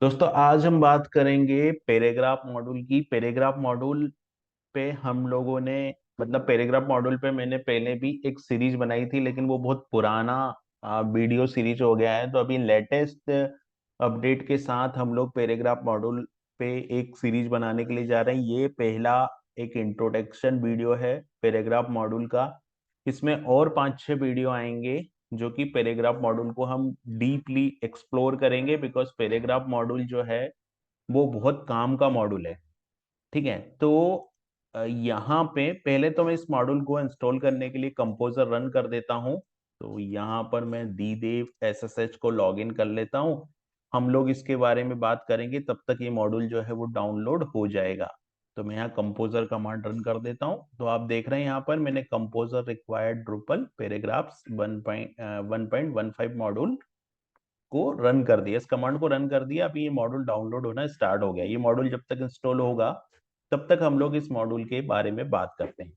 दोस्तों आज हम बात करेंगे पैराग्राफ मॉड्यूल की। पैराग्राफ मॉड्यूल पे हम लोगों ने पैराग्राफ मॉड्यूल पे मैंने पहले भी एक सीरीज बनाई थी, लेकिन वो बहुत पुराना वीडियो सीरीज हो गया है। तो अभी लेटेस्ट अपडेट के साथ हम लोग पैराग्राफ मॉड्यूल पे एक सीरीज बनाने के लिए जा रहे हैं। ये पहला एक इंट्रोडक्शन वीडियो है पैराग्राफ मॉड्यूल का। इसमें और 5-6 वीडियो आएंगे जो कि पैराग्राफ मॉड्यूल को हम डीपली एक्सप्लोर करेंगे, बिकॉज पैराग्राफ मॉड्यूल जो है वो बहुत काम का मॉड्यूल है। ठीक है, तो यहाँ पे पहले तो मैं इस मॉड्यूल को इंस्टॉल करने के लिए कंपोजर रन कर देता हूँ। तो यहाँ पर मैं दीदेव एसएसएच को लॉगिन कर लेता हूँ। हम लोग इसके बारे में बात करेंगे, तब तक ये मॉड्यूल जो है वो डाउनलोड हो जाएगा। तो मैं यहाँ कंपोजर कमांड रन कर देता हूँ। तो आप देख रहे हैं यहाँ पर मैंने composer required Drupal paragraphs 1.15 module को रन कर दिया, इस कमांड को रन कर दिया। अभी ये मॉड्यूल डाउनलोड होना स्टार्ट हो गया। ये मॉड्यूल जब तक इंस्टॉल होगा तब तक हम लोग इस मॉड्यूल के बारे में बात करते हैं।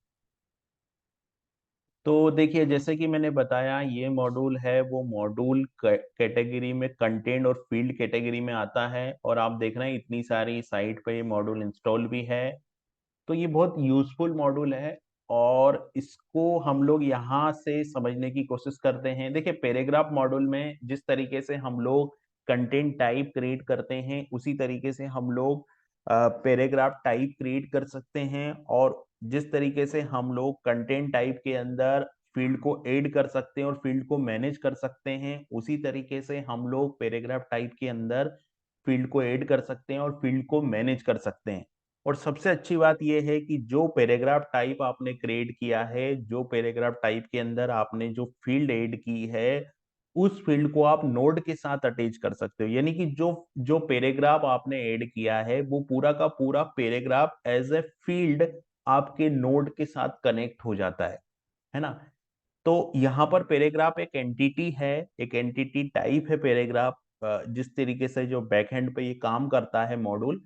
तो देखिए, जैसे कि मैंने बताया, ये मॉड्यूल है वो मॉड्यूल कैटेगरी में कंटेंट और फील्ड कैटेगरी में आता है। और आप देख रहे हैं इतनी सारी साइट पे ये मॉड्यूल इंस्टॉल भी है। तो ये बहुत यूजफुल मॉड्यूल है और इसको हम लोग यहाँ से समझने की कोशिश करते हैं। देखिए, पैराग्राफ मॉड्यूल में जिस तरीके से हम लोग कंटेंट टाइप क्रिएट करते हैं, उसी तरीके से हम लोग पैराग्राफ टाइप क्रिएट कर सकते हैं। और जिस तरीके से हम लोग कंटेंट टाइप के अंदर फील्ड को ऐड कर सकते हैं और फील्ड को मैनेज कर सकते हैं, उसी तरीके से हम लोग पैराग्राफ टाइप के अंदर फील्ड को ऐड कर सकते हैं और फील्ड को मैनेज कर सकते हैं। और सबसे अच्छी बात यह है कि जो पैराग्राफ टाइप आपने क्रिएट किया है, जो पैराग्राफ टाइप के अंदर आपने जो फील्ड ऐड की है, उस फील्ड को आप नोड के साथ अटैच कर सकते हो। यानी कि जो जो पैराग्राफ आपने ऐड किया है वो पूरा का पूरा पैराग्राफ एज ए फील्ड आपके नोड के साथ कनेक्ट हो जाता है ना। तो यहाँ पर पैराग्राफ एक एंटिटी है, एक एंटिटी टाइप है पैराग्राफ। जिस तरीके से जो बैकएंड पे ये काम करता है मॉड्यूल।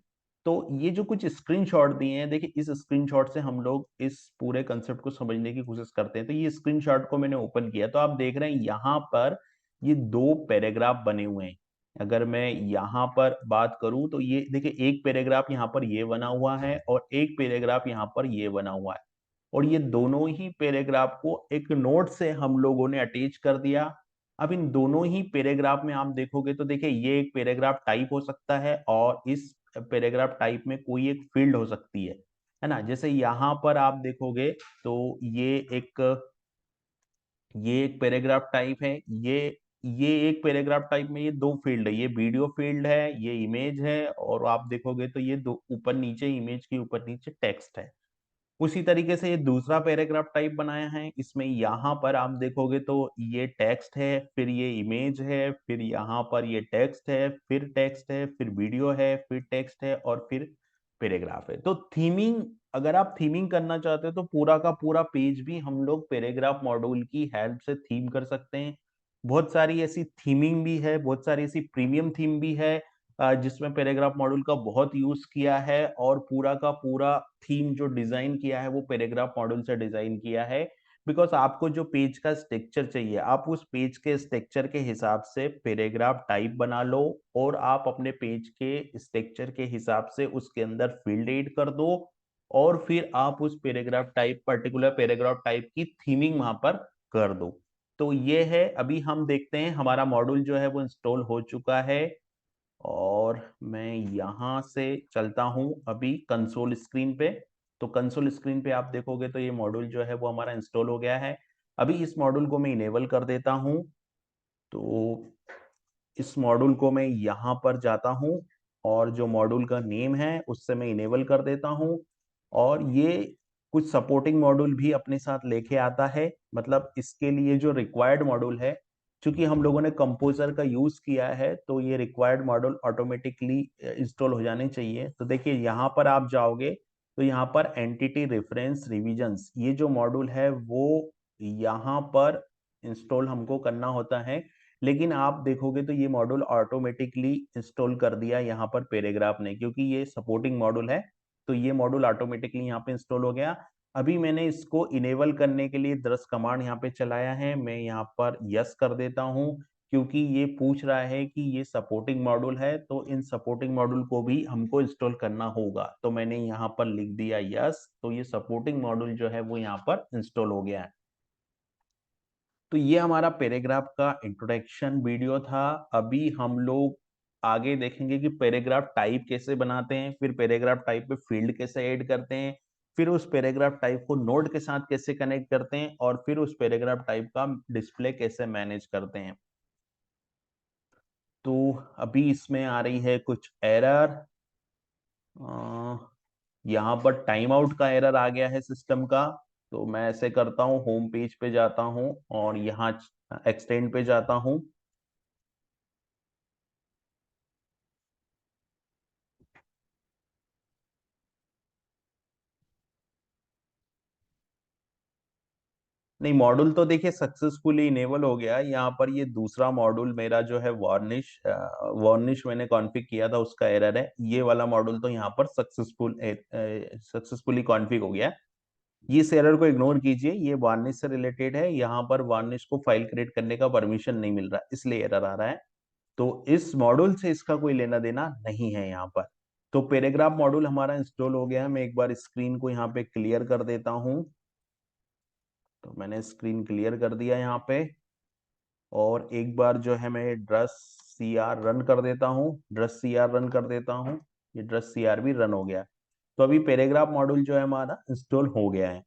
तो ये जो कुछ स्क्रीनशॉट दिए हैं, देखिए इस स्क्रीनशॉट से हम लोग इस पूरे कंसेप्ट को समझने की कोशिश करते हैं। तो ये स्क्रीनशॉट को मैंने ओपन किया तो आप देख रहे हैं यहाँ पर ये दो पैराग्राफ बने हुए हैं। अगर मैं यहाँ पर बात करूं तो ये देखिए, एक पैराग्राफ यहाँ पर ये बना हुआ है और एक पैराग्राफ यहाँ पर ये बना हुआ है। और ये दोनों ही पैराग्राफ को एक नोट से हम लोगों ने अटैच कर दिया। अब इन दोनों ही पैराग्राफ में आप देखोगे तो देखिए, ये एक पैराग्राफ टाइप हो सकता है और इस पैराग्राफ टाइप में कोई एक फील्ड हो सकती है ना। जैसे यहाँ पर आप देखोगे तो एक ये एक पैराग्राफ टाइप है। ये एक पैराग्राफ टाइप में ये दो फील्ड है, ये वीडियो फील्ड है, ये इमेज है। और आप देखोगे तो ये दो ऊपर नीचे, इमेज के ऊपर नीचे टेक्स्ट है। उसी तरीके से ये दूसरा पैराग्राफ टाइप बनाया है। इसमें यहाँ पर आप देखोगे तो ये टेक्स्ट है, फिर ये इमेज है, फिर यहाँ पर ये टेक्स्ट है, फिर टेक्स्ट है, फिर वीडियो है, फिर टेक्स्ट है और फिर पैराग्राफ है। तो थीमिंग, अगर आप थीमिंग करना चाहते हो तो पूरा का पूरा पेज भी हम लोग पैराग्राफ मॉड्यूल की हेल्प से थीम कर सकते हैं। बहुत सारी ऐसी थीमिंग भी है, बहुत सारी ऐसी प्रीमियम थीम भी है जिसमें पैराग्राफ मॉड्यूल का बहुत यूज किया है। और पूरा का पूरा थीम जो डिजाइन किया है वो पैराग्राफ मॉड्यूल से डिजाइन किया है। बिकॉज आपको जो पेज का स्ट्रक्चर चाहिए, आप उस पेज के स्ट्रक्चर के हिसाब से पैराग्राफ टाइप बना लो और आप अपने पेज के स्ट्रक्चर के हिसाब से उसके अंदर फील्ड ऐड कर दो। और फिर आप उस paragraph type, particular paragraph type की थीमिंग वहां पर कर दो। तो ये है, अभी हम देखते हैं हमारा मॉड्यूल जो है वो इंस्टॉल हो चुका है। और मैं यहाँ से चलता हूँ अभी कंसोल स्क्रीन पे। तो कंसोल स्क्रीन पे आप देखोगे तो ये मॉड्यूल जो है वो हमारा इंस्टॉल हो गया है। अभी इस मॉड्यूल को मैं इनेबल कर देता हूँ। तो इस मॉड्यूल को मैं यहाँ पर जाता हूँ और जो मॉड्यूल का नेम है उससे मैं इनेबल कर देता हूँ। और ये कुछ सपोर्टिंग मॉड्यूल भी अपने साथ लेके आता है। मतलब इसके लिए जो रिक्वायर्ड मॉड्यूल है, क्योंकि हम लोगों ने कंपोजर का यूज किया है, तो ये रिक्वायर्ड मॉड्यूल ऑटोमेटिकली इंस्टॉल हो जाने चाहिए। तो देखिए, यहाँ पर आप जाओगे तो यहाँ पर एंटिटी रेफरेंस रिविजन्स, ये जो मॉड्यूल है वो यहाँ पर इंस्टॉल हमको करना होता है। लेकिन आप देखोगे तो ये मॉड्यूल ऑटोमेटिकली इंस्टॉल कर दिया यहाँ पर पैराग्राफ ने, क्योंकि ये सपोर्टिंग मॉड्यूल है। तो ये मॉड्यूल ऑटोमेटिकली यहाँ पे इंस्टॉल हो गया। अभी मैंने इसको इनेबल करने के लिए 10 कमांड यहाँ पे चलाया है, मैं यहाँ पर यस कर देता हूँ क्योंकि ये पूछ रहा है कि ये सपोर्टिंग मॉड्यूल है, तो इन सपोर्टिंग मॉड्यूल को भी हमको इंस्टॉल करना होगा। तो मैंने यहाँ पर लिख दिया यस, तो ये सपोर्टिंग मॉड्यूल जो है वो यहाँ पर इंस्टॉल हो गया है। तो ये हमारा पैराग्राफ का इंट्रोडक्शन वीडियो था। अभी हम लोग आगे देखेंगे कि पैराग्राफ टाइप कैसे बनाते हैं, फिर पैराग्राफ टाइप पे फील्ड कैसे ऐड करते हैं, फिर उस पैराग्राफ टाइप को नोड के साथ कैसे कनेक्ट करते हैं, और फिर उस पैराग्राफ टाइप का डिस्प्ले कैसे मैनेज करते हैं। तो अभी इसमें आ रही है कुछ एरर। यहाँ पर टाइम आउट का एरर आ गया है सिस्टम का। तो मैं ऐसे करता हूँ, होम पेज पे जाता हूँ और यहाँ एक्सटेंड पे जाता हूँ। नहीं, मॉड्यूल तो देखिए सक्सेसफुली इनेबल हो गया। यहाँ पर ये दूसरा मॉड्यूल मेरा जो है वार्निश, वार्निश मैंने कॉन्फ़िग किया था, उसका एरर है। ये वाला मॉड्यूल तो यहाँ पर सक्सेसफुली कॉन्फ़िग हो गया है। ये इस एरर को इग्नोर कीजिए, ये वार्निश से रिलेटेड है। यहाँ पर वार्निश को फाइल क्रिएट करने का परमिशन नहीं मिल रहा, इसलिए एरर आ रहा है। तो इस मॉड्यूल से इसका कोई लेना देना नहीं है यहाँ पर। तो पैराग्राफ मॉड्यूल हमारा इंस्टॉल हो गया है। मैं एक बार स्क्रीन को यहाँ पे क्लियर कर देता हूँ। तो मैंने स्क्रीन क्लियर कर दिया यहाँ पे, और एक बार जो है मैं ड्रस सी आर रन कर देता हूँ, ड्रस सी आर रन कर देता हूँ। ये ड्रस सी आर भी रन हो गया। तो अभी पैराग्राफ मॉड्यूल जो है हमारा इंस्टॉल हो गया है।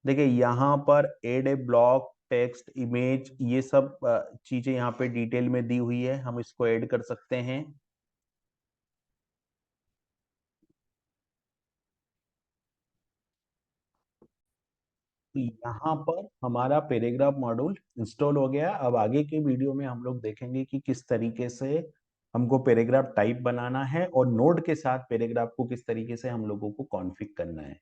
देखिए यहाँ पर एड ए ब्लॉक, टेक्स्ट, इमेज, ये सब चीजें यहाँ पे डिटेल में दी हुई है, हम इसको ऐड कर सकते हैं। तो यहाँ पर हमारा पैराग्राफ मॉड्यूल इंस्टॉल हो गया। अब आगे के वीडियो में हम लोग देखेंगे कि किस तरीके से हमको पैराग्राफ टाइप बनाना है और नोड के साथ पैराग्राफ को किस तरीके से हम लोगों को कॉन्फ़िग करना है।